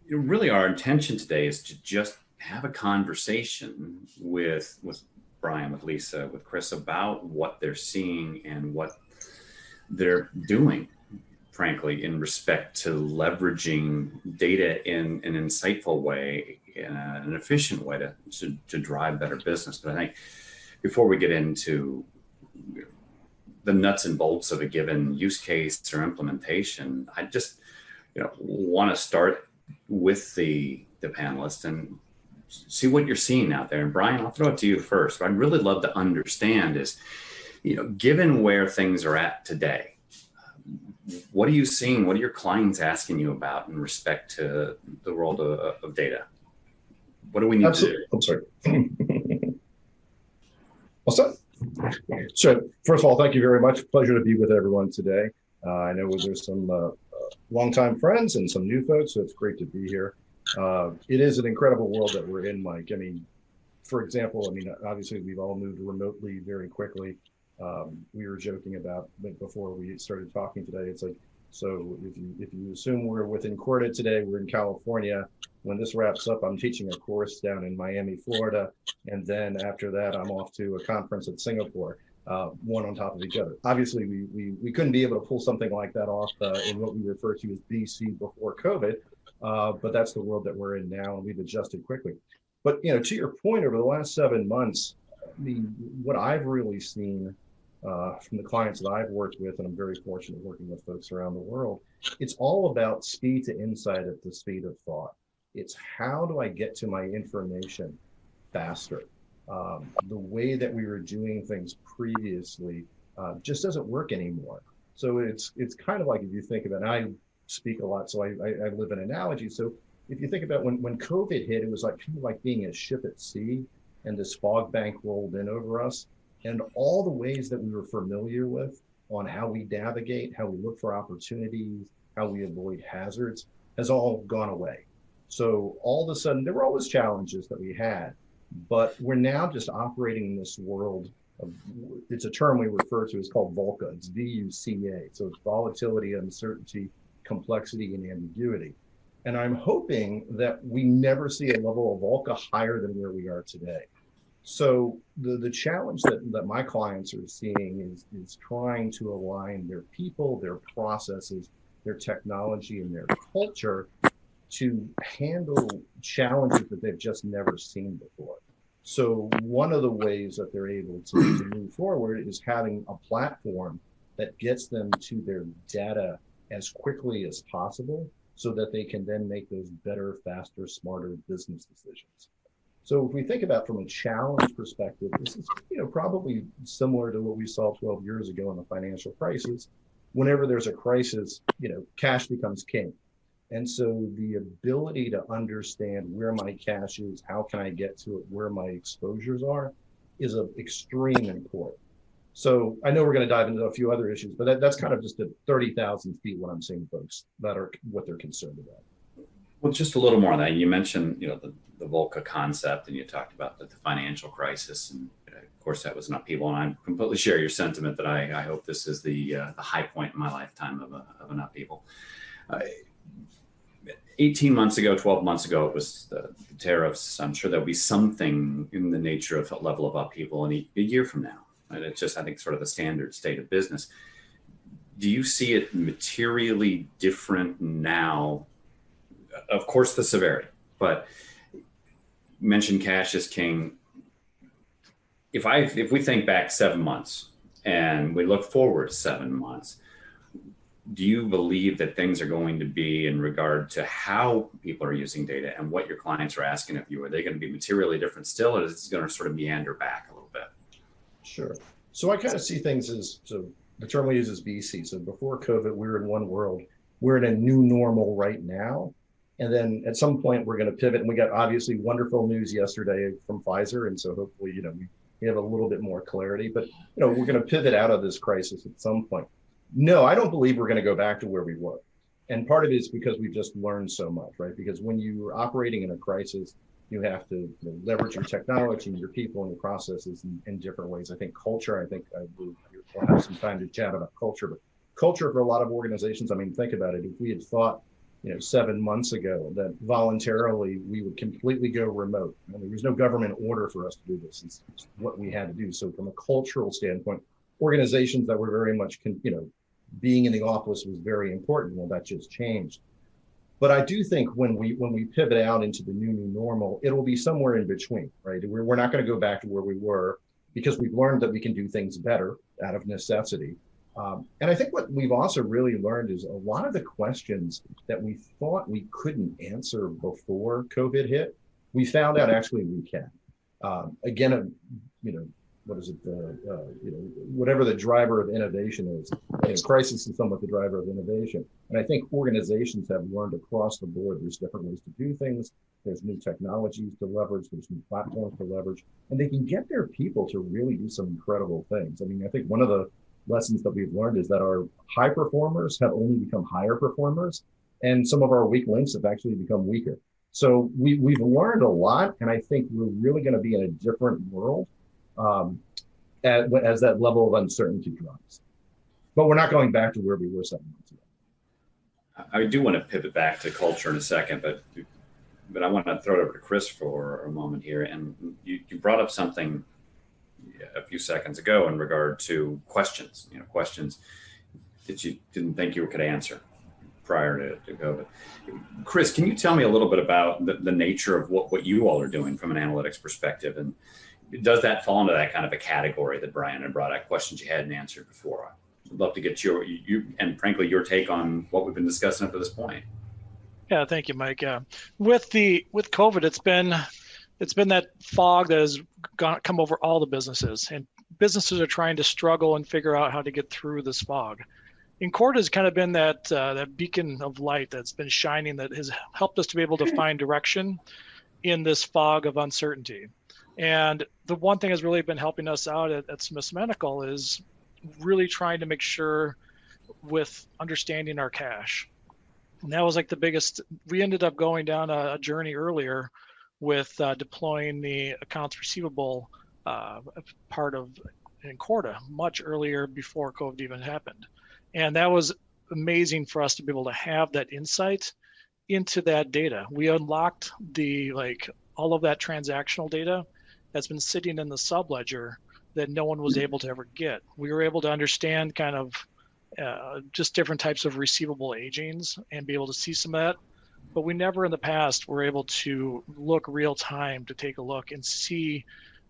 Really, our intention today is to just have a conversation with Brian, with Lisa, with Chris about what they're seeing and what they're doing, frankly, in respect to leveraging data in an insightful way, in an efficient way to drive better business. But I think before we get into the nuts and bolts of a given use case or implementation, I just want to start with the panelists and see what you're seeing out there. And Brian, I'll throw it to you first. What I'd really love to understand is, given where things are at today, what are you seeing? What are your clients asking you about in respect to the world of data? What do we need to do? I'm sorry. What's up? So first of all, thank you very much. Pleasure to be with everyone today. I know there's some longtime friends and some new folks, so it's great to be here. It is an incredible world that we're in, Mike. I mean, for example, obviously we've all moved remotely very quickly. We were joking about before we started talking today. It's like, so if you assume we're within Corda today, we're in California. When this wraps up, I'm teaching a course down in Miami, Florida, and then after that, I'm off to a conference in Singapore, one on top of each other. Obviously, we couldn't be able to pull something like that off in what we refer to as BC before COVID, but that's the world that we're in now, and we've adjusted quickly. But to your point, over the last 7 months, what I've really seen from the clients that I've worked with, and I'm very fortunate working with folks around the world, it's all about speed to insight at the speed of thought. It's how do I get to my information faster? The way that we were doing things previously just doesn't work anymore. So it's kind of like, if you think about it, I speak a lot, so I live an analogy. So if you think about when COVID hit, it was like kind of like being a ship at sea, and this fog bank rolled in over us. And all the ways that we were familiar with on how we navigate, how we look for opportunities, how we avoid hazards, has all gone away. So all of a sudden, there were always challenges that we had, but we're now just operating in this world of, it's a term we refer to as called VUCA. It's VUCA. So it's volatility, uncertainty, complexity, and ambiguity. And I'm hoping that we never see a level of VUCA higher than where we are today. So the challenge that my clients are seeing is trying to align their people, their processes, their technology, and their culture to handle challenges that they've just never seen before. So one of the ways that they're able to move forward is having a platform that gets them to their data as quickly as possible so that they can then make those better, faster, smarter business decisions. So if we think about from a challenge perspective, this is probably similar to what we saw 12 years ago in the financial crisis. Whenever there's a crisis, cash becomes king. And so the ability to understand where my cash is, how can I get to it, where my exposures are, is of extreme importance. So I know we're going to dive into a few other issues, but that's kind of just at 30,000 feet what I'm seeing folks that are what they're concerned about. Well, just a little more on that. You mentioned, the VUCA concept, and you talked about the financial crisis, and of course that was an upheaval. And I completely share your sentiment that I hope this is the high point in my lifetime of an upheaval. 18 months ago, 12 months ago, it was the tariffs. I'm sure there'll be something in the nature of a level of upheaval in a year from now. And it's just, I think, sort of the standard state of business. Do you see it materially different now? Of course, the severity, but you mentioned cash is king. If we think back 7 months and we look forward 7 months, do you believe that things are going to be, in regard to how people are using data and what your clients are asking of you, are they going to be materially different still, or is this going to sort of meander back a little bit? Sure. So I kind of see things as, so the term we use is BC. So before COVID, we were in one world. We're in a new normal right now. And then at some point we're going to pivot, and we got obviously wonderful news yesterday from Pfizer. And so hopefully, we have a little bit more clarity, but, we're going to pivot out of this crisis at some point. No, I don't believe we're going to go back to where we were. And part of it is because we've just learned so much, right? Because when you're operating in a crisis, you have to leverage your technology and your people and your processes in different ways. I think culture, we'll have some time to chat about culture, but culture for a lot of organizations, think about it. If we had thought 7 months ago, that voluntarily we would completely go remote. There was no government order for us to do this. It's what we had to do. So from a cultural standpoint, organizations that were very much, being in the office was very important. Well, that just changed. But I do think when we pivot out into the new normal, it'll be somewhere in between, right? We're not going to go back to where we were because we've learned that we can do things better out of necessity. And I think what we've also really learned is a lot of the questions that we thought we couldn't answer before COVID hit, we found out actually we can. Again, what is it? Whatever the driver of innovation is, crisis is somewhat the driver of innovation. And I think organizations have learned across the board there's different ways to do things. There's new technologies to leverage. There's new platforms to leverage, and they can get their people to really do some incredible things. I mean, I think one of the lessons that we've learned is that our high performers have only become higher performers, and some of our weak links have actually become weaker. So we've learned a lot, and I think we're really going to be in a different world as that level of uncertainty drops. But we're not going back to where we were 7 months ago. I do want to pivot back to culture in a second, but I want to throw it over to Chris for a moment here. And you brought up something a few seconds ago in regard to questions, questions that you didn't think you could answer prior to COVID. Chris, can you tell me a little bit about the nature of what you all are doing from an analytics perspective? And does that fall into that kind of a category that Brian had brought up, questions you hadn't answered before? I'd love to get you and frankly, your take on what we've been discussing up to this point. Yeah, thank you, Mike. With COVID, it's been that fog that has come over all the businesses, and businesses are trying to struggle and figure out how to get through this fog. Incorda has kind of been that beacon of light that's been shining, that has helped us to be able to find direction in this fog of uncertainty. And the one thing that's really been helping us out at Smiths Medical is really trying to make sure with understanding our cash. And that was like the biggest. We ended up going down a journey earlier with deploying the accounts receivable part of Incorda much earlier before COVID even happened. And that was amazing for us to be able to have that insight into that data. We unlocked all of that transactional data that's been sitting in the subledger that no one was able to ever get. We were able to understand kind of just different types of receivable agings and be able to see some of that. But we never in the past were able to look real time to take a look and see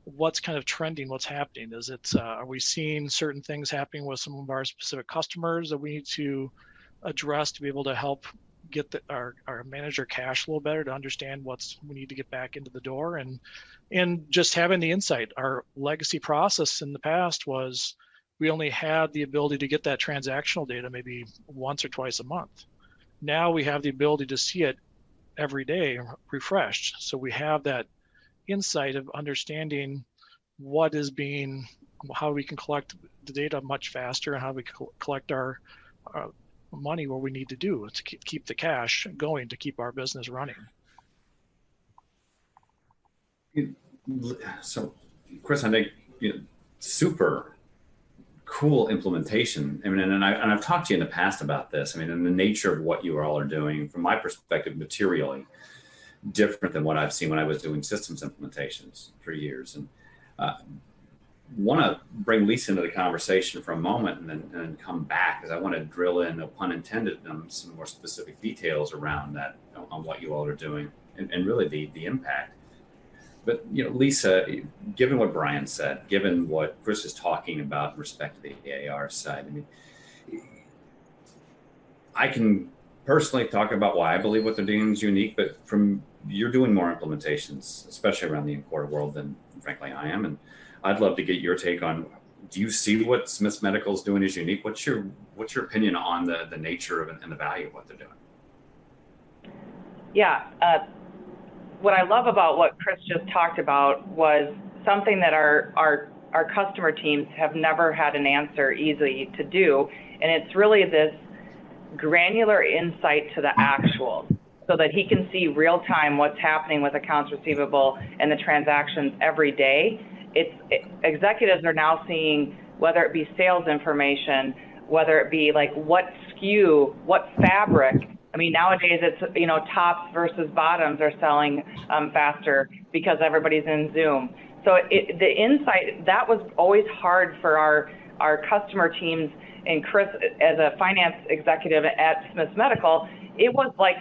what's kind of trending, what's happening. Are we seeing certain things happening with some of our specific customers that we need to address to be able to help get our manage our cash flow better, to understand we need to get back into the door, and just having the insight. Our legacy process in the past was we only had the ability to get that transactional data maybe once or twice a month. Now we have the ability to see it every day refreshed. So we have that insight of understanding how we can collect the data much faster, and how we collect our money where we need to do to keep the cash going, to keep our business running. So, Chris, I think super cool implementation. I mean, and I've talked to you in the past about this. I mean, and the nature of what you all are doing, from my perspective, materially different than what I've seen when I was doing systems implementations for years. And want to bring Lisa into the conversation for a moment, and then come back, because I want to drill in, no pun intended, some more specific details around that, on what you all are doing, and really the impact. But Lisa, given what Brian said, given what Chris is talking about in respect to the AR side, I mean, I can personally talk about why I believe what they're doing is unique, but you're doing more implementations, especially around the Incorda world, than frankly I am, and I'd love to get your take on, do you see what Smiths Medical is doing is unique? What's your opinion on the nature of and the value of what they're doing? Yeah, what I love about what Chris just talked about was something that our customer teams have never had an answer easily to do, and it's really this granular insight to the actuals, so that he can see real time what's happening with accounts receivable and the transactions every day. Executives are now seeing, whether it be sales information, whether it be like what SKU, what fabric I mean, nowadays it's, tops versus bottoms are selling faster because everybody's in Zoom. So the insight, that was always hard for our customer teams. And Chris, as a finance executive at Smiths Medical, it was like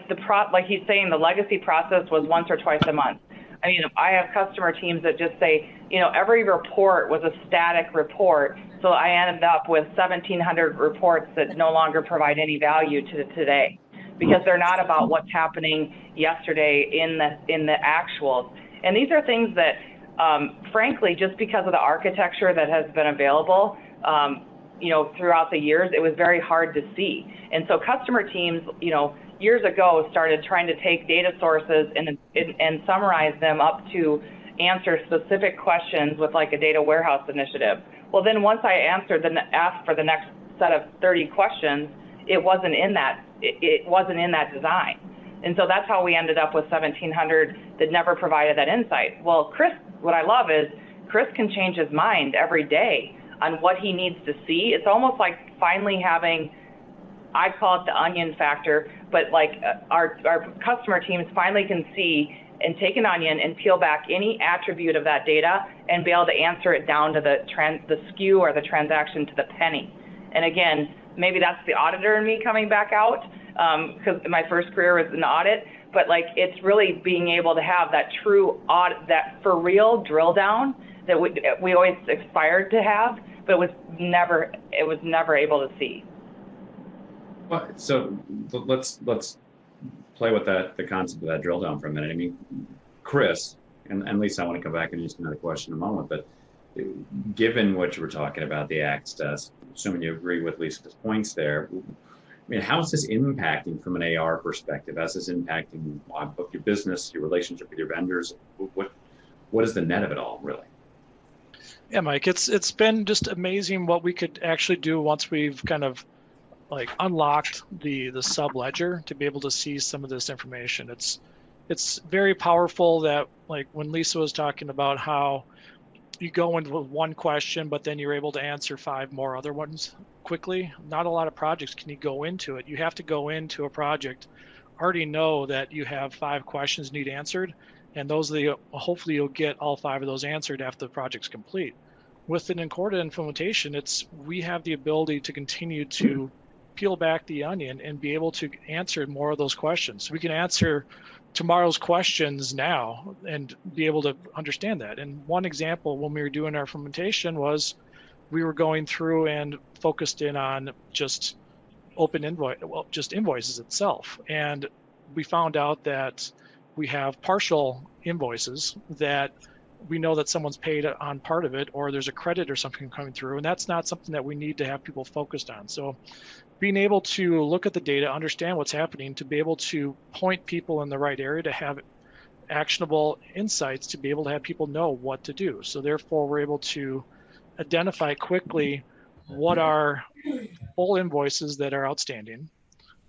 like he's saying, the legacy process was once or twice a month. I mean, I have customer teams that just say, every report was a static report. So I ended up with 1,700 reports that no longer provide any value to today, because they're not about what's happening yesterday in the actuals. And these are things that, frankly, just because of the architecture that has been available, throughout the years, it was very hard to see. And so customer teams, years ago started trying to take data sources and summarize them up to answer specific questions with like a data warehouse initiative. Well, then once I asked for the next set of 30 questions, it wasn't in that design. And so that's how we ended up with 1,700 that never provided that insight. Well, Chris, what I love is Chris can change his mind every day on what he needs to see. It's almost like finally having, I call it the onion factor, but like our customer teams finally can see and take an onion and peel back any attribute of that data and be able to answer it down to the SKU or the transaction to the penny. And again, maybe that's the auditor in me coming back out, because my first career was in audit, but like it's really being able to have that true audit, that for real drill down that we always aspired to have, but it was never able to see. Well, so let's play with the concept of that drill down for a minute. I mean, Chris and Lisa, I want to come back and ask another question in a moment, but given what you were talking about, the access, assuming you agree with Lisa's points there, I mean, how is this impacting from an AR perspective? How's this impacting both your business, your relationship with your vendors? What is the net of it all, really? Yeah, Mike, it's been just amazing what we could actually do once we've kind of like unlocked the sub ledger to be able to see some of this information. It's very powerful that, like when Lisa was talking about how you go in with one question, but then you're able to answer 5 more other ones quickly. Not a lot of projects can you go into it. You have to go into a project, already know that you have 5 questions need answered, and hopefully you'll get all 5 of those answered after the project's complete. With an Incorda implementation, we have the ability to continue to peel back the onion and be able to answer more of those questions. We can answer tomorrow's questions now and be able to understand that. And one example when we were doing our implementation was we were going through and focused in on just just invoices itself. And we found out that we have partial invoices that we know that someone's paid on part of it, or there's a credit or something coming through, and that's not something that we need to have people focused on. So being able to look at the data, understand what's happening, to be able to point people in the right area, to have actionable insights, to be able to have people know what to do. So therefore, we're able to identify quickly what are full invoices that are outstanding,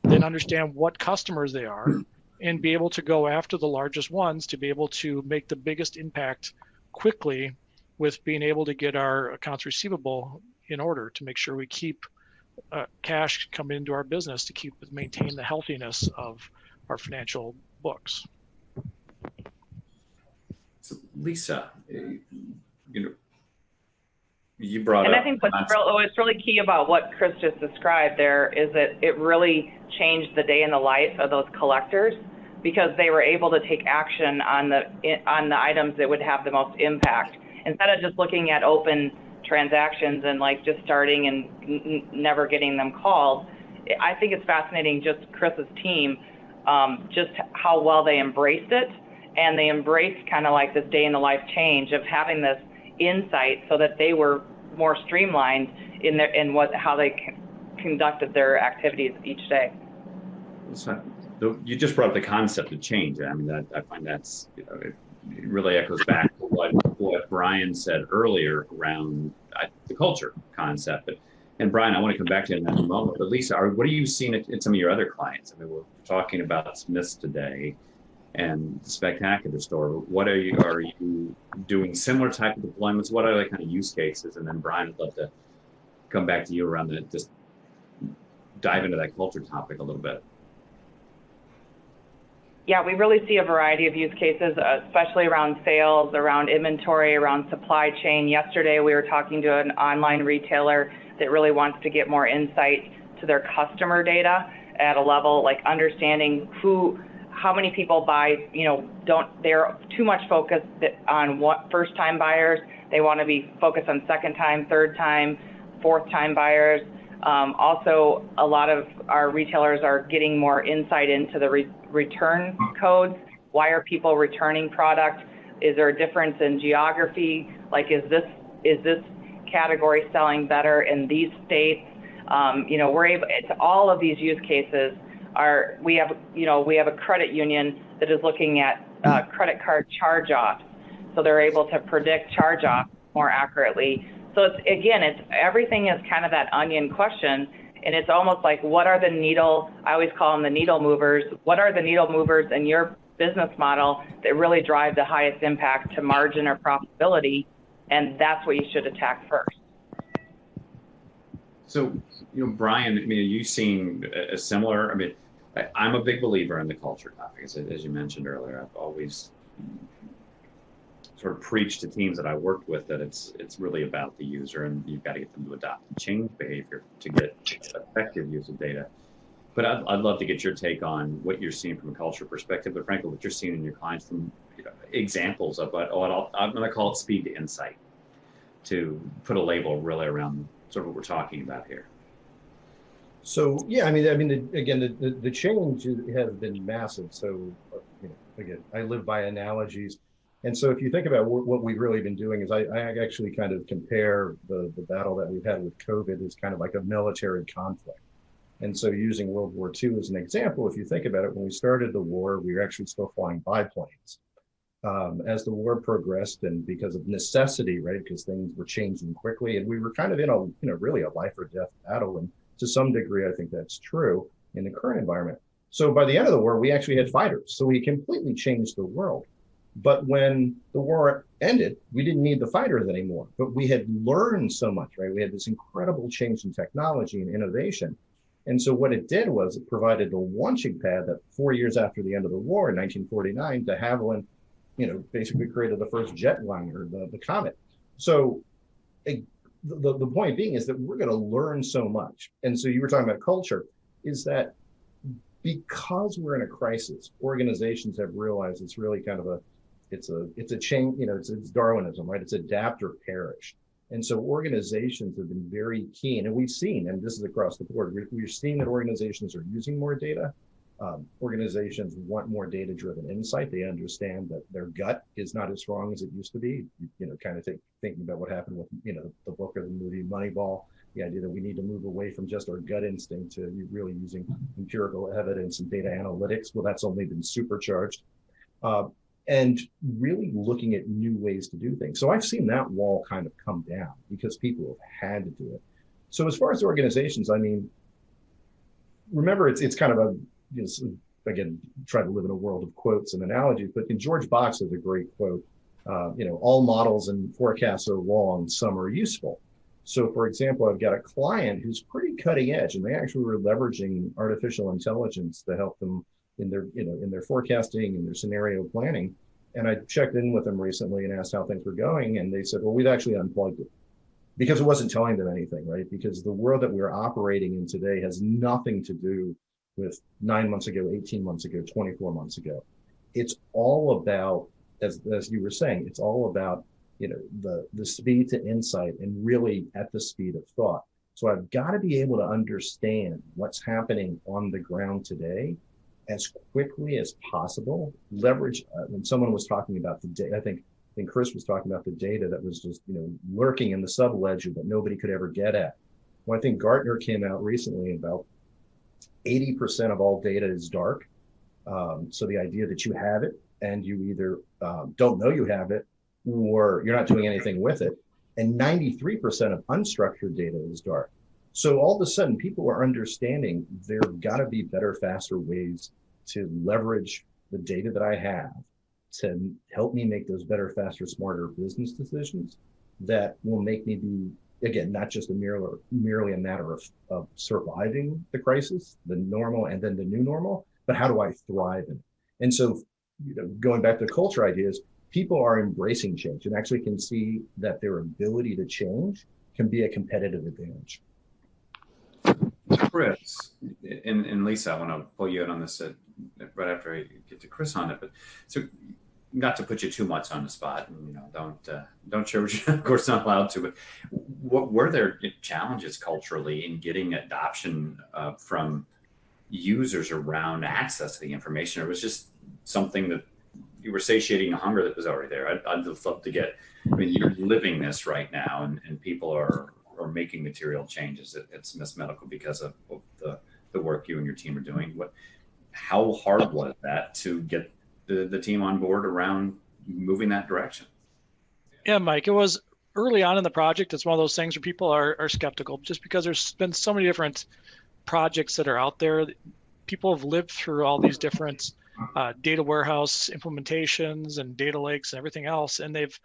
then understand what customers they are, and be able to go after the largest ones to be able to make the biggest impact quickly with being able to get our accounts receivable in order to make sure we keep cash coming into our business to maintain the healthiness of our financial books. So Lisa, you brought and up. I think what's really key about what Chris just described there is that it really changed the day in the life of those collectors, because they were able to take action on the items that would have the most impact, instead of just looking at open transactions and like just starting and never getting them called. I think it's fascinating, just Chris's team, just how well they embraced it, and they embraced kind of like this day in the life change of having this insight so that they were more streamlined in how they conducted their activities each day. You just brought up the concept of change. I mean, I find that's, it really echoes back to what Brian said earlier around the culture concept. And Brian, I want to come back to you in that moment. But Lisa, what are you seeing in some of your other clients? I mean, we're talking about Smiths today and the Spectacular Store. What are you doing similar type of deployments? What are the kind of use cases? And then Brian, I'd love to come back to you around just dive into that culture topic a little bit. Yeah, we really see a variety of use cases, especially around sales, around inventory, around supply chain. Yesterday, we were talking to an online retailer that really wants to get more insight to their customer data at a level like understanding how many people buy, they're too much focused on what first-time buyers. They want to be focused on second-time, third-time, fourth-time buyers. Also, a lot of our retailers are getting more insight into the return codes. Why are people returning product? Is there a difference in geography? Like, is this category selling better in these states? We're able. It's all of these use cases are. We have a credit union that is looking at credit card charge-offs, so they're able to predict charge-offs more accurately. So everything is kind of that onion question, and it's almost like, what are the needle, I always call them the needle movers. What are the needle movers in your business model that really drive the highest impact to margin or profitability? And that's what you should attack first. So, Brian, are you seeing a similar, I'm a big believer in the culture topic, as you mentioned earlier. I've always sort of preach to teams that I worked with that it's really about the user, and you've got to get them to adopt and change behavior to get effective use of data. But I'd love to get your take on what you're seeing from a culture perspective, but frankly, what you're seeing in your clients from examples of what I'm going to call it speed to insight, to put a label really around sort of what we're talking about here. So yeah, the change has been massive. So again, I live by analogies. And so if you think about what we've really been doing is I actually kind of compare the battle that we've had with COVID as kind of like a military conflict. And so using World War II as an example, if you think about it, when we started the war, we were actually still flying biplanes. As the war progressed, and because of necessity, right, because things were changing quickly, and we were kind of in a really a life or death battle. And to some degree, I think that's true in the current environment. So by the end of the war, we actually had fighters. So we completely changed the world. But when the war ended, we didn't need the fighters anymore, but we had learned so much, right? We had this incredible change in technology and innovation. And so what it did was it provided a launching pad that 4 years after the end of the war in 1949, de Havilland, basically created the first jetliner, the Comet. So the point being is that we're going to learn so much. And so you were talking about culture, is that because we're in a crisis, organizations have realized it's really kind of it's a change, it's Darwinism, right? It's adapt or perish. And so organizations have been very keen, and we've seen, and this is across the board, we're seeing that organizations are using more data. Organizations want more data-driven insight. They understand that their gut is not as strong as it used to be. Kind of thinking about what happened with, the book or the movie Moneyball, the idea that we need to move away from just our gut instinct to really using empirical evidence and data analytics. Well, that's only been supercharged. And really looking at new ways to do things. So I've seen that wall kind of come down because people have had to do it. So as far as organizations, remember it's kind of again, try to live in a world of quotes and analogies, but George Box has a great quote, all models and forecasts are wrong, some are useful. So for example, I've got a client who's pretty cutting edge, and they actually were leveraging artificial intelligence to help them in their forecasting and their scenario planning. And I checked in with them recently and asked how things were going. And they said, well, we've actually unplugged it because it wasn't telling them anything, right? Because the world that we're operating in today has nothing to do with 9 months ago, 18 months ago, 24 months ago. It's all about, as you were saying, it's all about, the speed to insight and really at the speed of thought. So I've got to be able to understand what's happening on the ground today as quickly as possible. Leverage, when someone was talking about the data, I think Chris was talking about the data that was just, lurking in the subledger that nobody could ever get at. Well, I think Gartner came out recently about 80% of all data is dark. So the idea that you have it and you either don't know you have it or you're not doing anything with it. And 93% of unstructured data is dark. So all of a sudden, people are understanding there got to be better, faster ways to leverage the data that I have to help me make those better, faster, smarter business decisions that will make me be, again, not just merely a matter of surviving the crisis, the normal, and then the new normal, but how do I thrive in it? And so, going back to culture ideas, people are embracing change and actually can see that their ability to change can be a competitive advantage. Chris and Lisa, I want to pull you in on this right after I get to Chris on it. But so, not to put you too much on the spot, and don't share what you're of course not allowed to. But what were there challenges culturally in getting adoption from users around access to the information? Or it was just something that you were satiating a hunger that was already there? I'd love to get. I mean, you're living this right now, and people are making material changes at Smiths Medical because of the work you and your team are doing. How hard was that to get the team on board around moving that direction? Yeah, Mike, it was early on in the project. It's one of those things where people are skeptical just because there's been so many different projects that are out there. People have lived through all these different data warehouse implementations and data lakes and everything else, and they've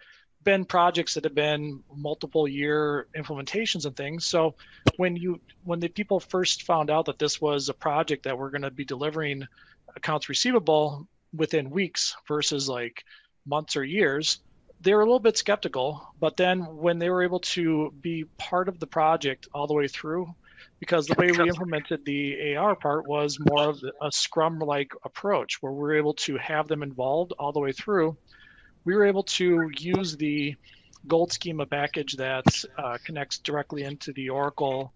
been projects that have been multiple year implementations and things. So when the people first found out that this was a project that we're going to be delivering accounts receivable within weeks versus like months or years, they were a little bit skeptical. But then when they were able to be part of the project all the way through, because the way we implemented the AR part was more of a Scrum-like approach where we were able to have them involved all the way through, we were able to use the Gold Schema package that connects directly into the Oracle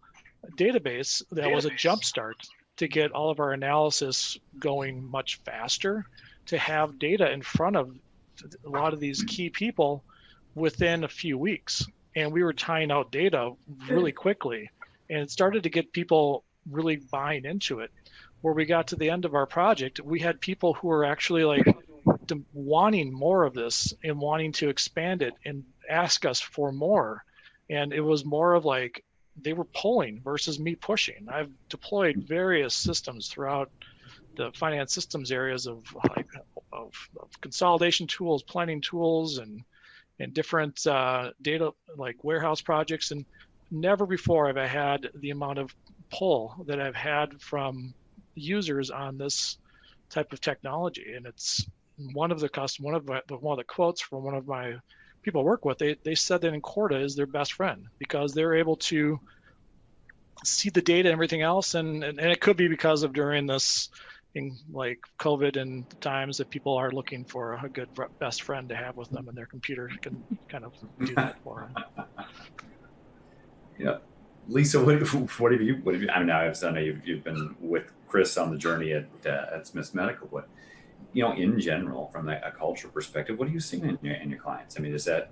database. That was a jumpstart to get all of our analysis going much faster, to have data in front of a lot of these key people within a few weeks. And we were tying out data really quickly. And it started to get people really buying into it. Where we got to the end of our project, we had people who were actually like wanting more of this and wanting to expand it and ask us for more. And it was more of like they were pulling versus me pushing. I've deployed various systems throughout the finance systems areas of consolidation tools, planning tools, and different data like warehouse projects. And never before have I had the amount of pull that I've had from users on this type of technology. And it's one of the quotes from one of my people I work with. They said that Incorda is their best friend because they're able to see the data and everything else. And it could be because of during this in like COVID and times that people are looking for a good best friend to have with them, and their computer can kind of do that for them. Yeah. Lisa, what have you, I mean, I know you've been with Chris on the journey at Smiths Medical, but, in general, from a culture perspective, what are you seeing in your clients? I mean, has that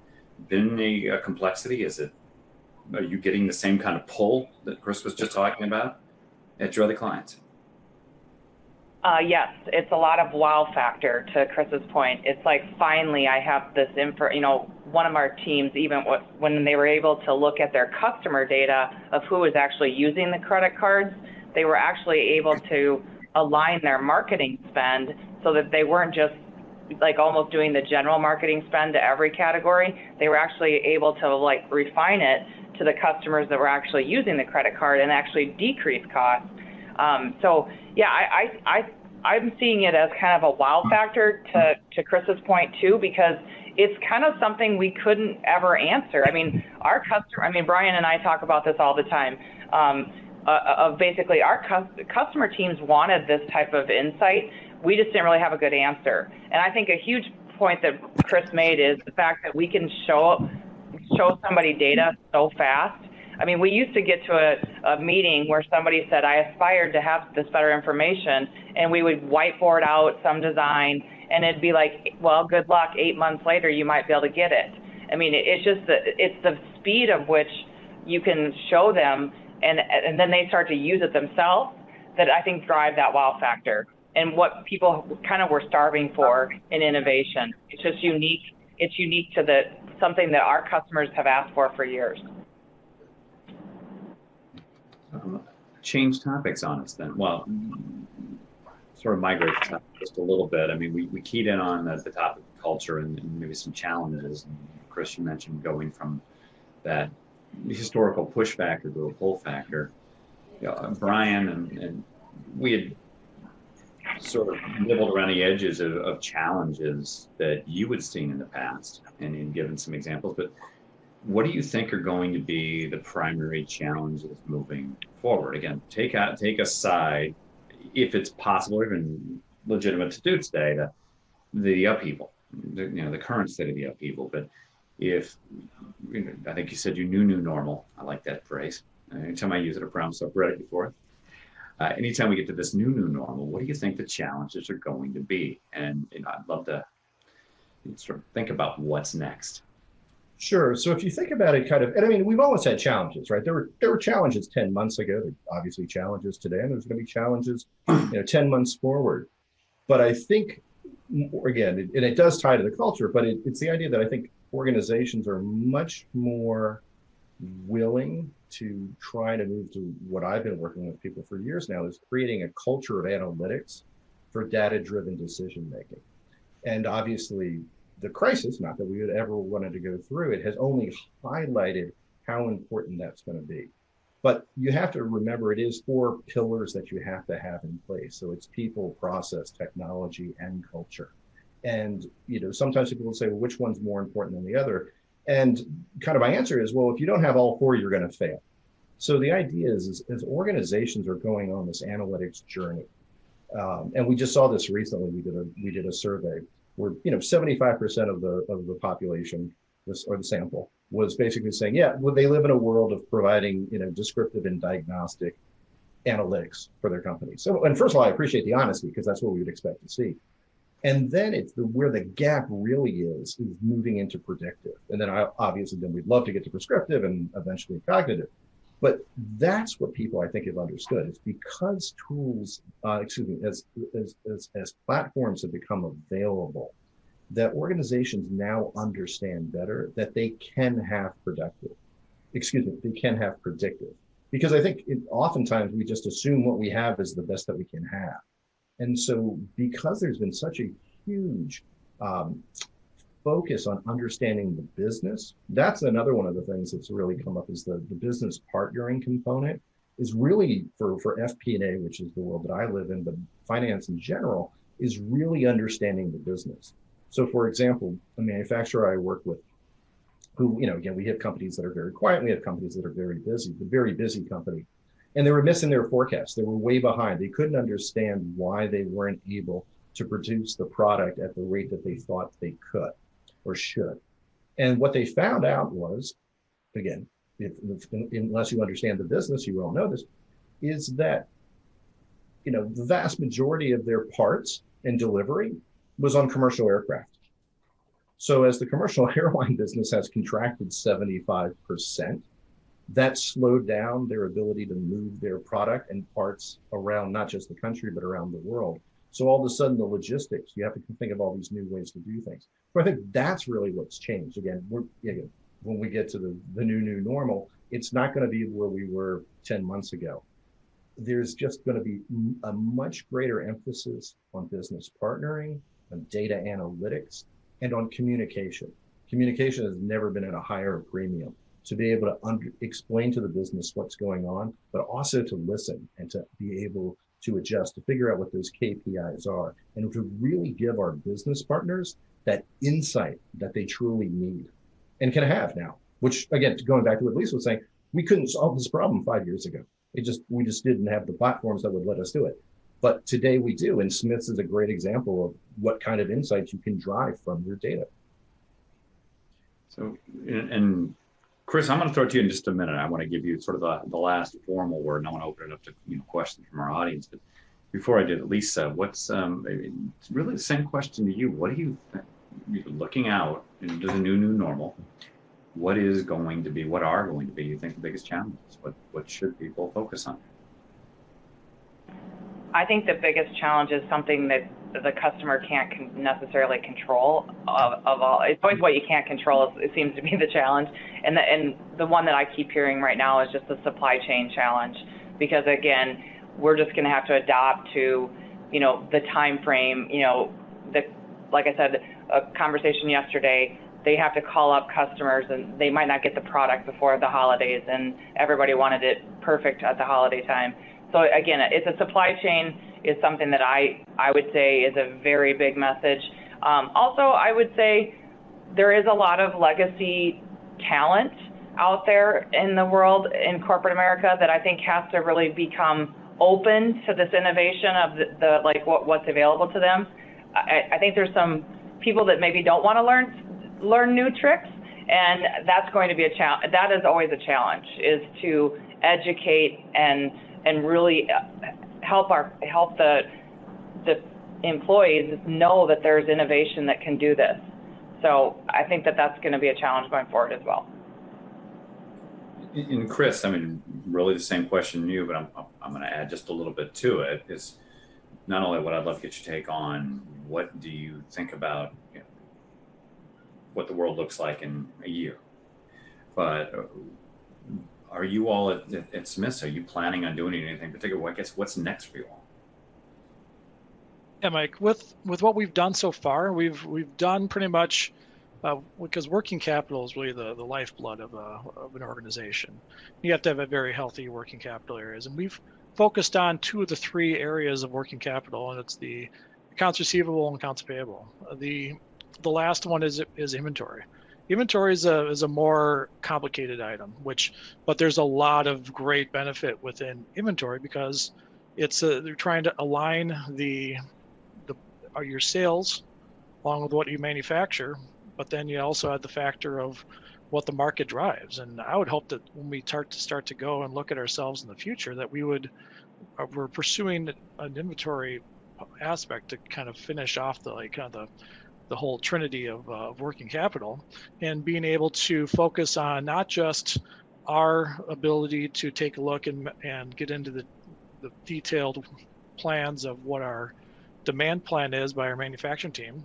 been a complexity? Are you getting the same kind of pull that Chris was just talking about at your other clients? Yes, it's a lot of wow factor to Chris's point. It's like, finally, I have this info. One of our teams, even when they were able to look at their customer data of who was actually using the credit cards, they were actually able to align their marketing spend so that they weren't just like almost doing the general marketing spend to every category. They were actually able to like refine it to the customers that were actually using the credit card and actually decrease costs. So yeah, I'm seeing it as kind of a wow factor to Chris's point too, because it's kind of something we couldn't ever answer. I mean, Brian and I talk about this all the time. Of basically our customer teams wanted this type of insight. We just didn't really have a good answer. And I think a huge point that Chris made is the fact that we can show somebody data so fast. I mean, we used to get to a meeting where somebody said, I aspired to have this better information, and we would whiteboard out some design, and it'd be like, well, good luck, 8 months later, you might be able to get it. I mean, it's just it's the speed of which you can show them, and then they start to use it themselves, that I think drive that wow factor, and what people kind of were starving for in innovation. It's just unique. It's unique to something that our customers have asked for years. Change topics on us then. Well, sort of migrate the topic just a little bit. I mean, we keyed in on the topic of culture and maybe some challenges. And Chris, you mentioned going from that historical push factor to a pull factor. Brian and we had sort of nibbled around the edges of challenges that you had seen in the past and given some examples, but what do you think are going to be the primary challenges moving forward? Again, take aside, if it's possible, even legitimate to do today, the upheaval, the current state of the upheaval. But if, I think you said you knew new normal. I like that phrase. Anytime I use it, I promise I've read it before. Anytime we get to this new normal, what do you think the challenges are going to be? And I'd love to sort of think about what's next. Sure. So if you think about it kind of, and I mean, we've always had challenges, right? There were challenges 10 months ago. There are obviously challenges today, and there's going to be challenges, 10 months forward. But I think, again, and it does tie to the culture, but it's the idea that I think organizations are much more willing to try to move to what I've been working with people for years now, is creating a culture of analytics for data-driven decision making. And obviously, the crisis, not that we would ever wanted to go through it, has only highlighted how important that's going to be. But you have to remember, it is 4 pillars that you have to have in place. So it's people, process, technology, and culture. And sometimes people will say, well, which one's more important than the other? And kind of my answer is, well, if you don't have all 4, you're going to fail. So the idea is as organizations are going on this analytics journey, and we just saw this recently. We did a survey where 75% of the population or the sample was basically saying, yeah, well, they live in a world of providing descriptive and diagnostic analytics for their company. So, and first of all, I appreciate the honesty, because that's what we would expect to see. And then it's where the gap really is moving into predictive. And then then we'd love to get to prescriptive and eventually cognitive. But that's what people, I think, have understood. It's because tools, as platforms have become available, that organizations now understand better that they can have predictive. Because I think oftentimes we just assume what we have is the best that we can have. And so because there's been such a huge focus on understanding the business, that's another one of the things that's really come up, is the business partnering component is really for FP&A, which is the world that I live in, but finance in general, is really understanding the business. So for example, a manufacturer I work with, who, again, we have companies that are very quiet, and we have companies that are very busy, the very busy company. And they were missing their forecast. They were way behind. They couldn't understand why they weren't able to produce the product at the rate that they thought they could or should. And what they found out was, again, unless you understand the business, you won't know this, is that the vast majority of their parts and delivery was on commercial aircraft. So as the commercial airline business has contracted 75%, that slowed down their ability to move their product and parts around not just the country, but around the world. So all of a sudden, the logistics, you have to think of all these new ways to do things. So I think that's really what's changed. Again, when we get to the new normal, it's not going to be where we were 10 months ago. There's just going to be a much greater emphasis on business partnering, on data analytics, and on communication. Communication has never been at a higher premium. To be able to explain to the business what's going on, but also to listen and to be able to adjust, to figure out what those KPIs are, and to really give our business partners that insight that they truly need and can have now. Which, again, going back to what Lisa was saying, we couldn't solve this problem 5 years ago. We just didn't have the platforms that would let us do it. But today we do, and Smiths is a great example of what kind of insights you can drive from your data. So, and Chris, I'm going to throw it to you in just a minute. I want to give you sort of the last formal word, and I want to open it up to questions from our audience. But before I do, Lisa, what's it's really the same question to you. What do you think, looking out into the new normal? What are going to be, you think, the biggest challenges? What should people focus on? I think the biggest challenge is something that the customer can't necessarily control of all. It's always what you can't control. It seems to be the challenge. And the one that I keep hearing right now is just the supply chain challenge, because again, we're just going to have to adapt to, the time frame, like I said, a conversation yesterday, they have to call up customers and they might not get the product before the holidays, and everybody wanted it perfect at the holiday time. So again, it's a supply chain is something that I would say is a very big message. Also, I would say there is a lot of legacy talent out there in the world, in corporate America, that I think has to really become open to this innovation of the like what's available to them. I think there's some people that maybe don't want to learn new tricks, and that's going to be a challenge. That is always a challenge, is to educate and really help the employees know that there's innovation that can do this. So I think that that's going to be a challenge going forward as well. And Chris, I mean, really the same question to you, but I'm going to add just a little bit to it. Is not only what I'd love to get your take on, what do you think about, you know, what the world looks like in a year? But are you all at Smiths? Are you planning on doing anything particular? I guess what's next for you all? Yeah, Mike. With what we've done so far, we've done pretty much. Because working capital is really the lifeblood of an organization. You have to have a very healthy working capital areas. And we've focused on 2 of the 3 areas of working capital, and it's the accounts receivable and accounts payable. The last one is inventory. Inventory is a more complicated item, but there's a lot of great benefit within inventory because they're trying to align your sales along with what you manufacture. But then you also have the factor of what the market drives. And I would hope that when we start to go and look at ourselves in the future, that we're pursuing an inventory aspect to kind of finish off the whole trinity of working capital, and being able to focus on not just our ability to take a look and get into the detailed plans of what our demand plan is by our manufacturing team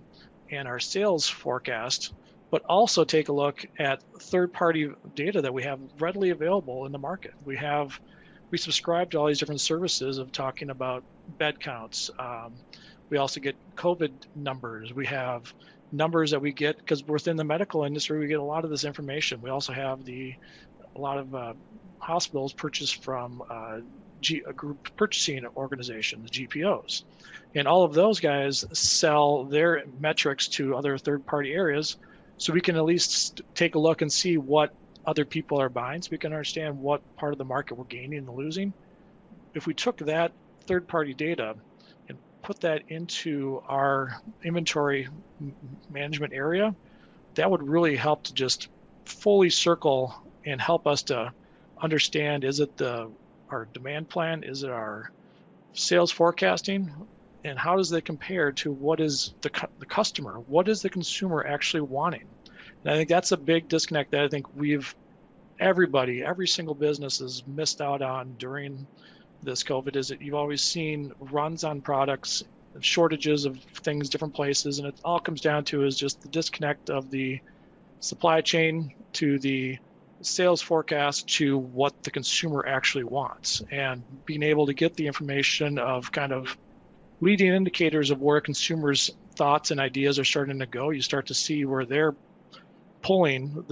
and our sales forecast, but also take a look at third-party data that we have readily available in the market. We subscribe to all these different services of talking about bed counts. We also get COVID numbers. We have numbers that we get because within the medical industry, we get a lot of this information. We also have a lot of hospitals purchase from a group purchasing organization, the GPOs. And all of those guys sell their metrics to other third-party areas, so we can at least take a look and see what other people are buying, so we can understand what part of the market we're gaining and losing. If we took that third-party data and put that into our inventory management area, that would really help to just fully circle and help us to understand, is it our demand plan? Is it our sales forecasting? And how does that compare to what is the customer? What is the consumer actually wanting? And I think that's a big disconnect that I think every single business has missed out on during this COVID, is that you've always seen runs on products, shortages of things, different places. And it all comes down to is just the disconnect of the supply chain to the sales forecast to what the consumer actually wants, and being able to get the information of kind of leading indicators of where consumers' thoughts and ideas are starting to go. You start to see where they're pulling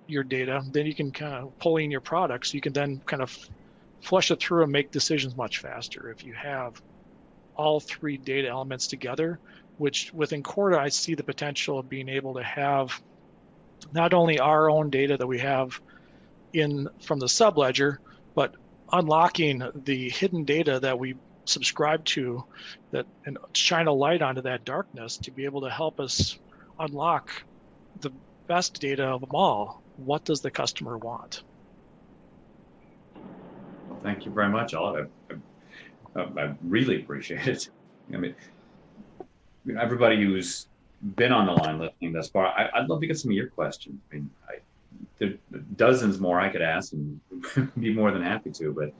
your data, then you can kind of pull in your products. You can then kind of flush it through and make decisions much faster if you have all 3 data elements together, which within Corda, I see the potential of being able to have not only our own data that we have from the subledger, but unlocking the hidden data that we subscribe to, and shine a light onto that darkness to be able to help us unlock the best data of them all. What does the customer want? Well, thank you very much, all. I really appreciate it. I mean, everybody who's been on the line listening thus far, I'd love to get some of your questions. I mean, there are dozens more I could ask and be more than happy to, but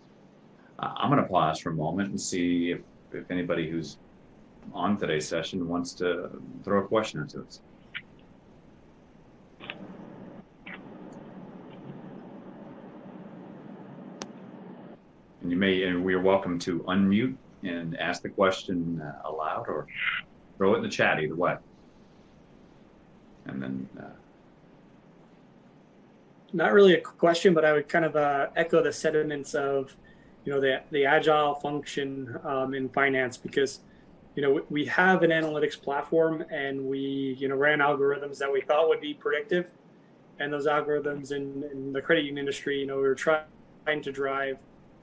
I'm going to pause for a moment and see if anybody who's on today's session wants to throw a question or two. And we're welcome to unmute and ask the question aloud, or throw it in the chat, either way. And then not really a question, but I would kind of echo the sentiments of, the agile function in finance, because we have an analytics platform, and we ran algorithms that we thought would be predictive, and those algorithms in the credit union industry, we were trying to drive,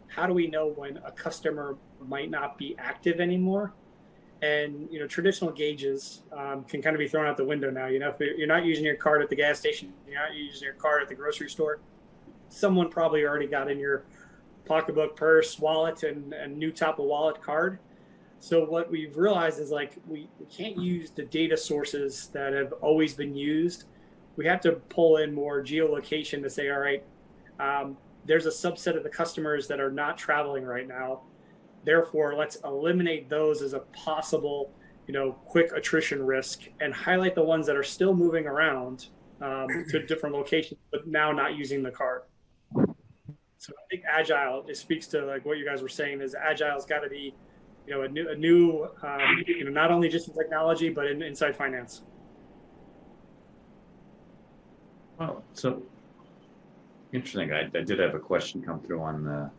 how do we know when a customer might not be active anymore? And traditional gauges can kind of be thrown out the window now. If you're not using your card at the gas station, you're not using your card at the grocery store, someone probably already got in your pocketbook, purse, wallet, and new top of wallet card. So what we've realized is, like, we can't use the data sources that have always been used. We have to pull in more geolocation to say, all right, there's a subset of the customers that are not traveling right now. Therefore, let's eliminate those as a possible, quick attrition risk, and highlight the ones that are still moving around to different locations, but now not using the card. So I think agile, it speaks to like what you guys were saying, is agile's got to be, a new not only just in technology, but inside finance. Well, so interesting. I did have a question come through on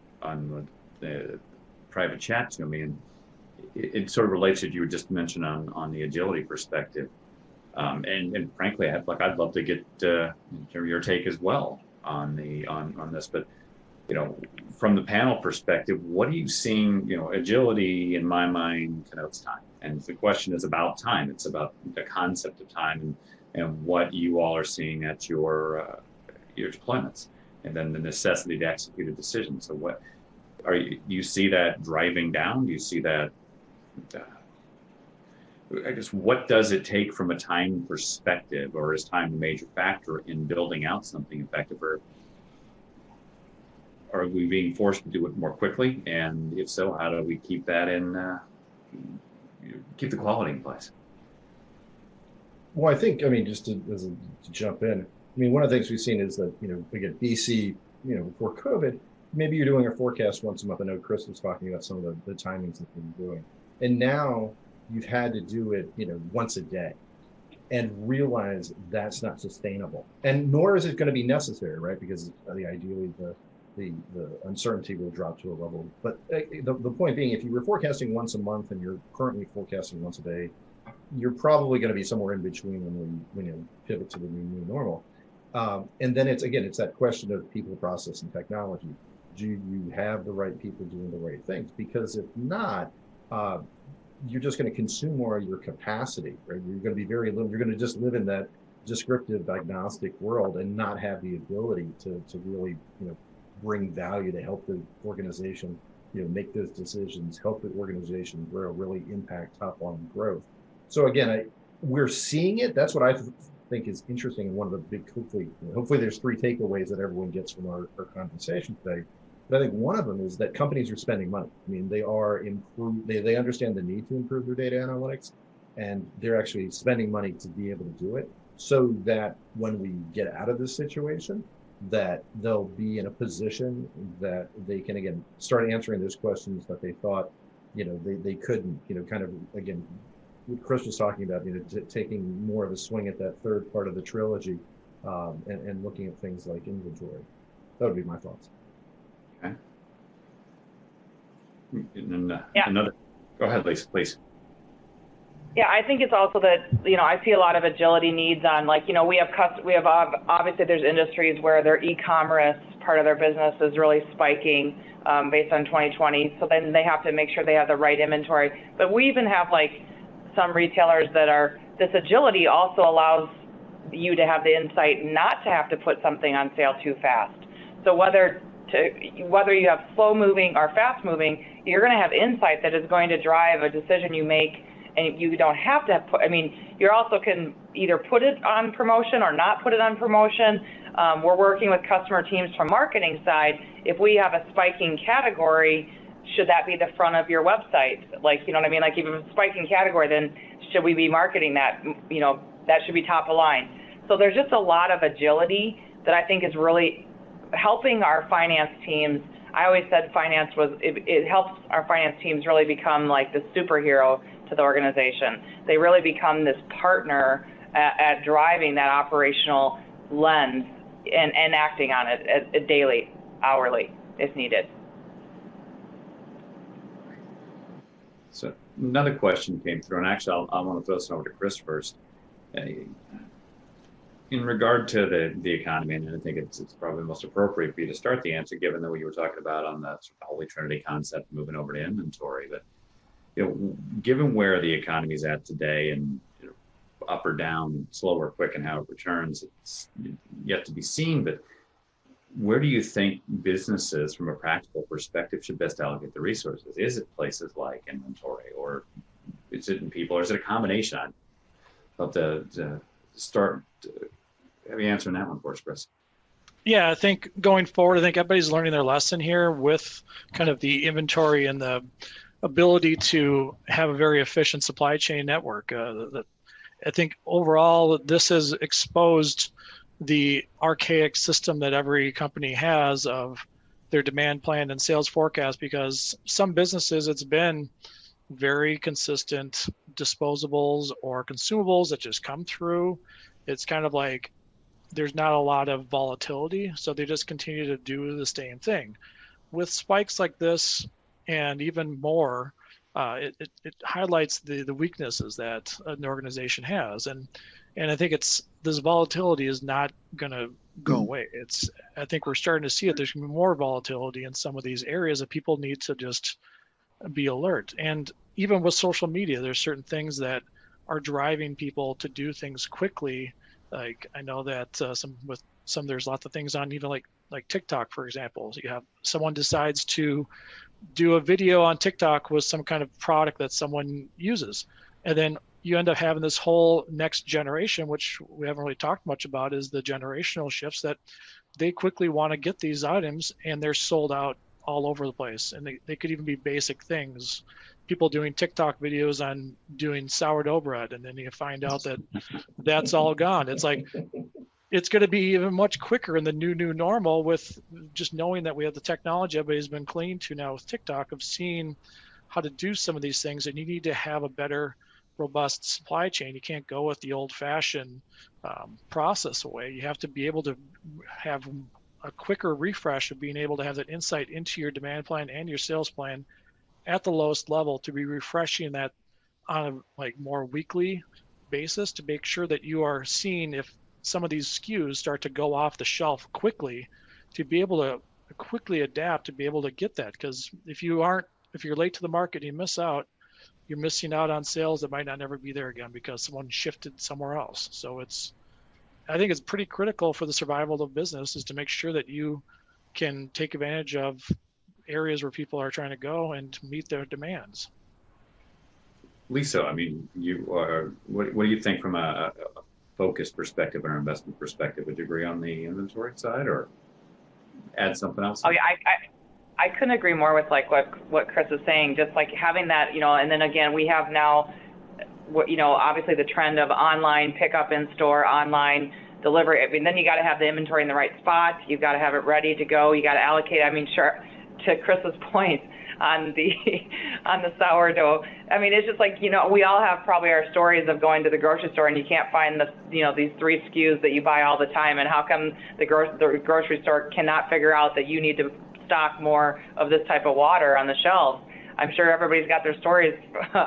the private chat to me, and it sort of relates to what you just mentioned on the agility perspective. And frankly, I'd love to get your take as well on this. But from the panel perspective, what are you seeing? Agility, in my mind, connotes time, and the question is about time. It's about the concept of time and what you all are seeing at your deployments, and then the necessity to execute a decision. So what you see that driving down? Do you see that? I guess, what does it take from a time perspective, or is time a major factor in building out something effective, or are we being forced to do it more quickly? And if so, how do we keep that keep the quality in place? Well, I think, just to jump in, one of the things we've seen is that, again, BC, before COVID, maybe you're doing a forecast once a month. I know Chris was talking about some of the timings that we're doing. And now you've had to do it, once a day, and realize that's not sustainable. And nor is it going to be necessary, right? Because ideally the uncertainty will drop to a level. But the point being, if you were forecasting once a month and you're currently forecasting once a day, you're probably going to be somewhere in between when you pivot to the new normal. And then it's that question of people, process, and technology. Do you have the right people doing the right things? Because if not, you're just going to consume more of your capacity, right? You're going to be very little. You're going to just live in that descriptive diagnostic world and not have the ability to really, bring value to help the organization, make those decisions, help the organization grow, really impact top line growth. So again, we're seeing it. That's what I think is interesting. And one of the big, hopefully there's 3 takeaways that everyone gets from our conversation today. But I think one of them is that companies are spending money. They are they understand the need to improve their data analytics, and they're actually spending money to be able to do it, so that when we get out of this situation, that they'll be in a position that they can, again, start answering those questions that they thought, they couldn't, kind of, again, what Chris was talking about, taking more of a swing at that third part of the trilogy, and looking at things like inventory. That would be my thoughts. Okay. And then another. Go ahead, Lisa, please. Yeah, I think it's also that, I see a lot of agility needs on, like, we have obviously there's industries where their e-commerce part of their business is really spiking based on 2020. So then they have to make sure they have the right inventory. But we even have like some retailers this agility also allows you to have the insight not to have to put something on sale too fast. So whether you have slow moving or fast moving, you're going to have insight that is going to drive a decision you make. And you don't have to you also can either put it on promotion or not put it on promotion. We're working with customer teams from marketing side. If we have a spiking category, should that be the front of your website? Like, you know what I mean? Like, if it's a spiking category, then should we be marketing that? That should be top of line. So there's just a lot of agility that I think is really helping our finance teams. I always said it helps our finance teams really become like the superhero to the organization. They really become this partner at driving that operational lens and acting on it daily, hourly, if needed. So another question came through, and actually I want to throw this over to Chris first. In regard to the economy, and I think it's probably most appropriate for you to start the answer, given that what you were talking about on the sort of Holy Trinity concept, moving over to inventory. But given where the economy is at today, and up or down, slow or quick, and how it returns, it's yet to be seen. But where do you think businesses, from a practical perspective, should best allocate the resources? Is it places like inventory, or is it in people, or is it a combination? I'd love to start. Have you answering that one for us, Chris? Yeah, I think going forward, I think everybody's learning their lesson here with kind of the inventory and the ability to have a very efficient supply chain network. I think overall, this has exposed the archaic system that every company has of their demand plan and sales forecast, because some businesses, it's been very consistent disposables or consumables that just come through. It's kind of like there's not a lot of volatility, so they just continue to do the same thing. With spikes like this and even more, it highlights the weaknesses that an organization has, and I think this volatility is not going to go away. I think we're starting to see it. There's going to be more volatility in some of these areas that people need to just be alert. And even with social media, there's certain things that are driving people to do things quickly. Like I know that there's lots of things on, even like TikTok, for example. So you have someone decides to do a video on TikTok with some kind of product that someone uses, and then you end up having this whole next generation, which we haven't really talked much about, is the generational shifts that they quickly want to get these items, and they're sold out all over the place. And they could even be basic things. People doing TikTok videos on doing sourdough bread, and then you find out that that's all gone. It's like, it's going to be even much quicker in the new normal, with just knowing that we have the technology everybody's been clean to now with TikTok, of seeing how to do some of these things. And you need to have a better, robust supply chain. You can't go with the old-fashioned process away. You have to be able to have a quicker refresh of being able to have that insight into your demand plan and your sales plan at the lowest level, to be refreshing that on a more weekly basis, to make sure that you are seeing if some of these SKUs start to go off the shelf quickly, to be able to quickly adapt, to be able to get that. Because if you're late to the market and you miss out, you're missing out on sales that might not never be there again because someone shifted somewhere else. So I think it's pretty critical for the survival of business, is to make sure that you can take advantage of areas where people are trying to go and meet their demands. Lisa, I mean, what do you think from a focus perspective or investment perspective? Would you agree on the inventory side, or add something else? Oh yeah, I couldn't agree more with what Chris is saying. Just like having that, and then again, we have now, obviously the trend of online pickup in store, online delivery. I mean, then you got to have the inventory in the right spot. You've got to have it ready to go. You got to allocate. I mean, sure. To Chris's point on the sourdough, I mean, it's just like, we all have probably our stories of going to the grocery store and you can't find these 3 SKUs that you buy all the time, and how come the grocery store cannot figure out that you need to stock more of this type of water on the shelves. I'm sure everybody's got their stories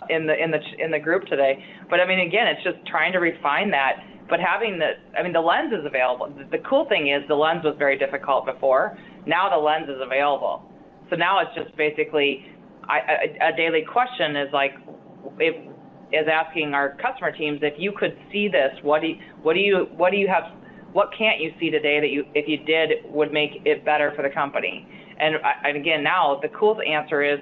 in the group today. But I mean, again, it's just trying to refine that. But having the lens is available. The cool thing is the lens was very difficult before. Now the lens is available. So now it's just basically a daily question is asking our customer teams, if you could see this, what can't you see today that if you did would make it better for the company? And again, now the cool answer is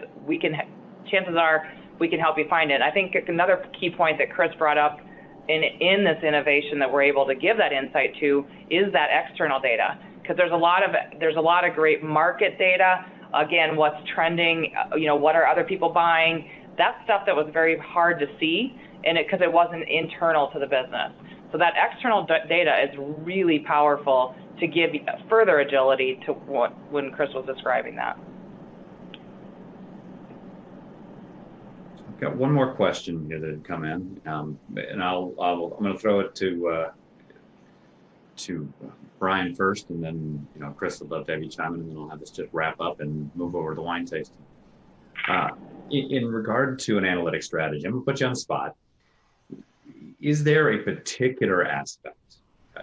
chances are we can help you find it. I think another key point that Chris brought up in this innovation that we're able to give that insight to is that external data, because there's a lot of great market data. Again, what's trending, what are other people buying? That's stuff that was very hard to see, because it wasn't internal to the business. So that external data is really powerful to give further agility to when Chris was describing that. I've got one more question here that had come in, and I'm going to throw it to Brian first, and then Chris would love to have you chime in, and then I'll have this just wrap up and move over to the wine tasting. In regard to an analytic strategy, I'm gonna put you on the spot. Is there a particular aspect,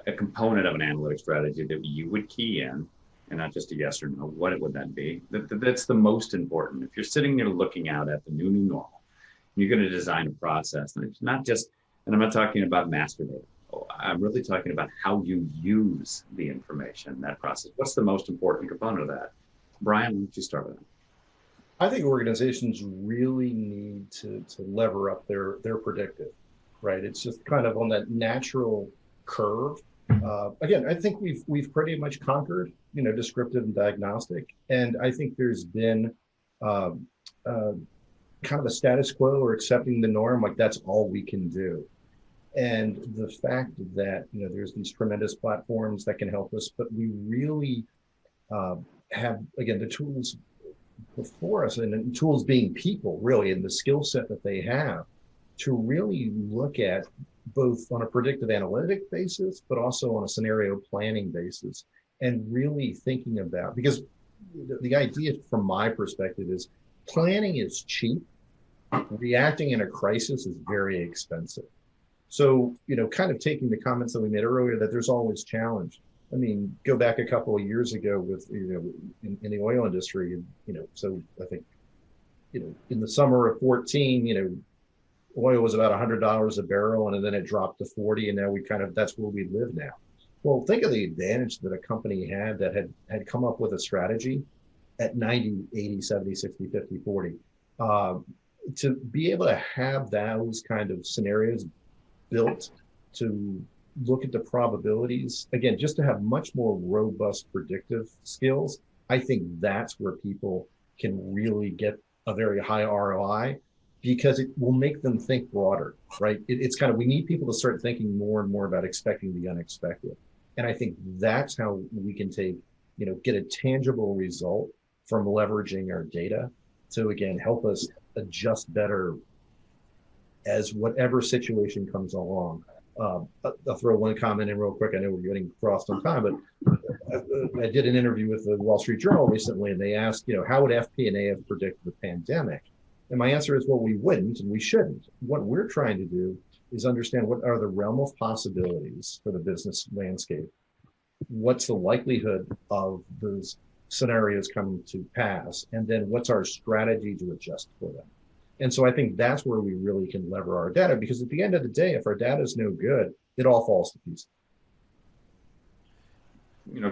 a component of an analytic strategy that you would key in, and not just a yes or no? What would that be? That's the most important. If you're sitting there looking out at the new normal, you're going to design a process, and it's not just. And I'm not talking about master data. I'm really talking about how you use the information, that process. What's the most important component of that? Brian, why don't you start with that? I think organizations really need to lever up their predictive, right? It's just kind of on that natural curve. Again, I think we've pretty much conquered, descriptive and diagnostic, and I think there's been uh, uh, kind of a status quo or accepting the norm, like that's all we can do. And the fact that there's these tremendous platforms that can help us, but we really uh, have again the tools before us, and tools being people really, and the skill set that they have to really look at both on a predictive analytic basis, but also on a scenario planning basis, and really thinking about, because the idea from my perspective is planning is cheap, reacting in a crisis is very expensive. So, kind of taking the comments that we made earlier that there's always challenge. I mean, go back a couple of years ago with, in the oil industry, and, so I think, in the summer of 14, oil was about $100 a barrel, and then it dropped to 40, and now that's where we live now. Well, think of the advantage that a company had that had come up with a strategy at 90, 80, 70, 60, 50, 40. To be able to have those kind of scenarios built to look at the probabilities, again, just to have much more robust predictive skills, I think that's where people can really get a very high ROI, because it will make them think broader, right? It's kind of, we need people to start thinking more and more about expecting the unexpected. And I think that's how we can get a tangible result from leveraging our data to, again, help us adjust better as whatever situation comes along. I'll throw one comment in real quick. I know we're getting crossed on time, but I did an interview with the Wall Street Journal recently, and they asked, how would FP&A have predicted the pandemic? And my answer is, well, we wouldn't, and we shouldn't. What we're trying to do is understand what are the realm of possibilities for the business landscape. What's the likelihood of those scenarios coming to pass? And then what's our strategy to adjust for them? And so I think that's where we really can lever our data, because at the end of the day, if our data is no good, it all falls to pieces.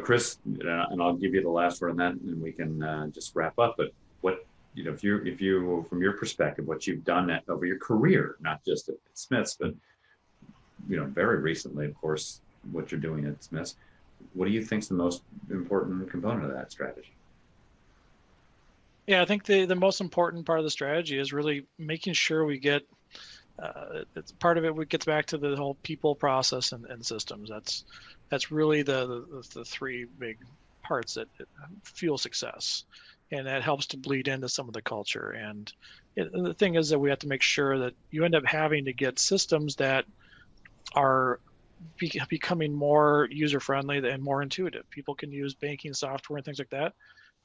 Chris, and I'll give you the last word on that, and we can just wrap up. But what, if you, from your perspective, what you've done over your career, not just at Smith's, but very recently, of course, what you're doing at Smith's, what do you think is the most important component of that strategy? Yeah, I think the most important part of the strategy is really making sure we get, it's part of it gets back to the whole people, process, and systems. That's really the three big parts that fuel success, and that helps to bleed into some of the culture. And the thing is that we have to make sure that you end up having to get systems that are becoming more user-friendly and more intuitive. People can use banking software and things like that.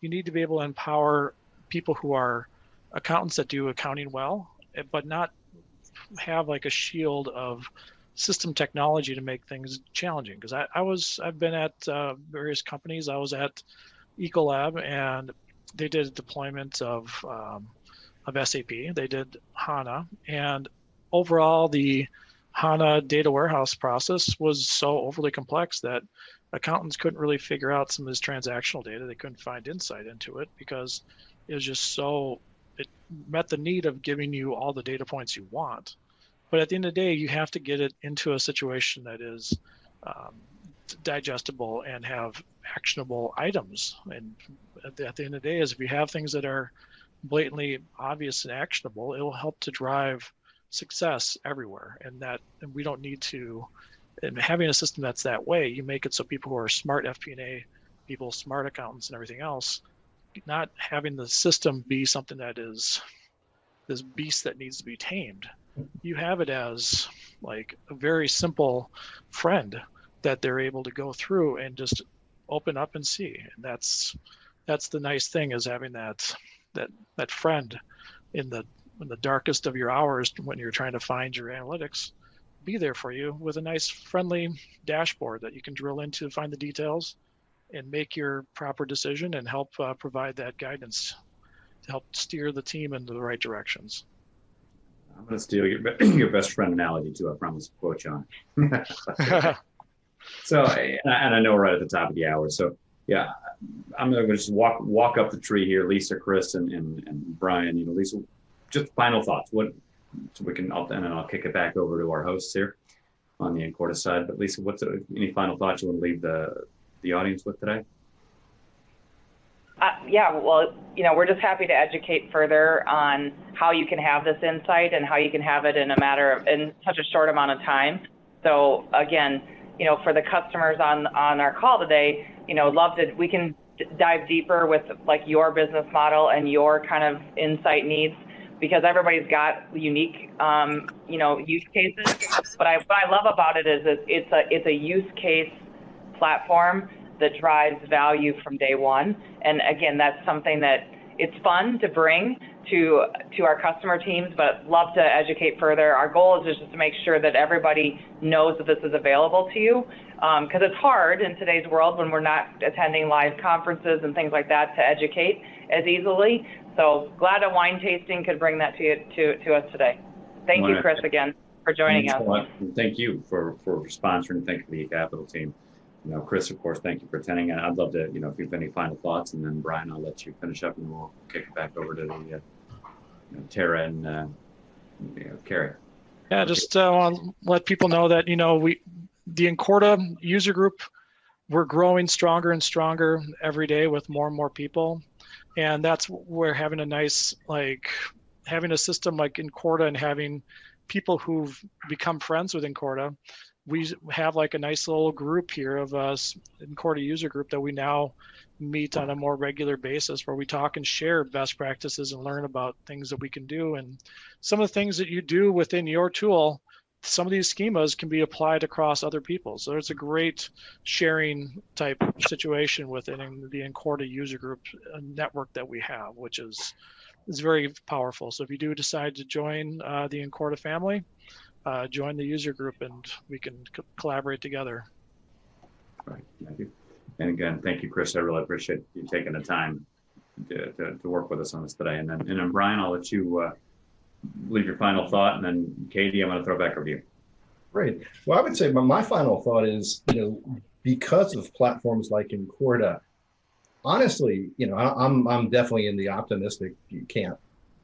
You need to be able to empower people who are accountants that do accounting well, but not have like a shield of system technology to make things challenging. Because I've been at various companies. I was at Ecolab, and they did a deployment of SAP. They did HANA, and overall the HANA data warehouse process was so overly complex that accountants couldn't really figure out some of this transactional data. They couldn't find insight into it because it was just it met the need of giving you all the data points you want. But at the end of the day, you have to get it into a situation that is digestible and have actionable items. And at the end of the day, if you have things that are blatantly obvious and actionable, it will help to drive success everywhere. And we don't need to, and having a system that's that way, you make it so people who are smart FP&A people, smart accountants and everything else, not having the system be something that is this beast that needs to be tamed. You have it as like a very simple friend that they're able to go through and just open up and see. And that's the nice thing, is having that friend in the darkest of your hours when you're trying to find your analytics, be there for you with a nice friendly dashboard that you can drill into, find the details, and make your proper decision and help provide that guidance to help steer the team into the right directions. I'm going to steal your best friend analogy too. I promise to quote you on it. So, and I know we're right at the top of the hour. So yeah, I'm going to just walk up the tree here. Lisa, Chris, and Brian, Lisa, just final thoughts. So we can, and then I'll kick it back over to our hosts here on the Incorta side. But Lisa, any final thoughts you want to leave the audience with today? Yeah, well, we're just happy to educate further on how you can have this insight and how you can have it in such a short amount of time. So again, for the customers on our call today, we can dive deeper with like your business model and your kind of insight needs, because everybody's got unique, use cases. But what I love about it is it's a use case platform that drives value from day one. And again, that's something that it's fun to bring to our customer teams, but love to educate further. Our goal is just to make sure that everybody knows that this is available to you, because it's hard in today's world when we're not attending live conferences and things like that to educate as easily. So glad a wine tasting could bring that to us today. Thank you, Chris, again for joining us. Thank you for sponsoring. Thank you to the Capital team. Chris, of course, thank you for attending. And I'd love to, if you have any final thoughts, and then Brian, I'll let you finish up, and we'll kick it back over to the Tara and Carrie. Yeah, just want to let people know that the Incorta user group, we're growing stronger and stronger every day with more and more people, and that's where having having a system like Incorta and having people who've become friends with Incorta. We have like a nice little group here of us, Incorta user group, that we now meet on a more regular basis, where we talk and share best practices and learn about things that we can do. And some of the things that you do within your tool, some of these schemas can be applied across other people. So there's a great sharing type situation within the Incorta user group network that we have, which is very powerful. So if you do decide to join the Incorta family, join the user group, and we can collaborate together. Right. Thank you. And again, thank you, Chris. I really appreciate you taking the time to work with us on this today. And then Brian, I'll let you leave your final thought. And then Katie, I'm going to throw it back over to you. Great. Well, I would say my final thought is, because of platforms like Incorta, honestly, I'm definitely in the optimistic camp.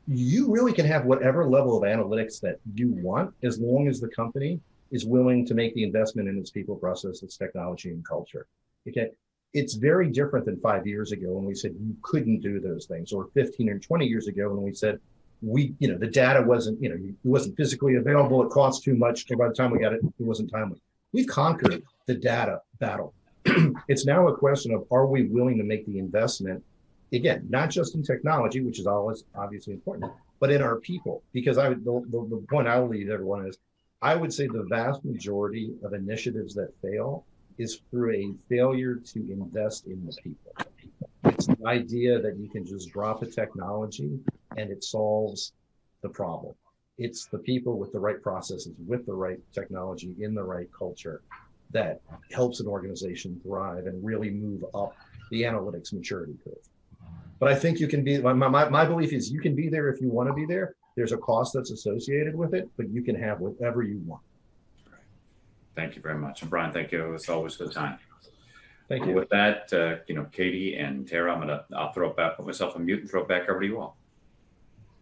You really can have whatever level of analytics that you want, as long as the company is willing to make the investment in its people, processes, technology, and culture. Okay, it's very different than 5 years ago when we said you couldn't do those things, or 15 or 20 years ago when we said the data wasn't, it wasn't physically available, it cost too much, and by the time we got it, it wasn't timely. We've conquered the data battle. It's now a question of, are we willing to make the investment? Again, not just in technology, which is always obviously important, but in our people. Because the point I'll leave everyone is, I would say the vast majority of initiatives that fail is through a failure to invest in the people. It's the idea that you can just drop a technology and it solves the problem. It's the people with the right processes, with the right technology, in the right culture, that helps an organization thrive and really move up the analytics maturity curve. But I think you can be, my belief is you can be there if you want to be there. There's a cost that's associated with it, but you can have whatever you want. Thank you very much. And Brian, thank you as always for the time. Thank you. With that, Katie and Tara, I'll throw it back, put myself on mute and throw it back over to you all.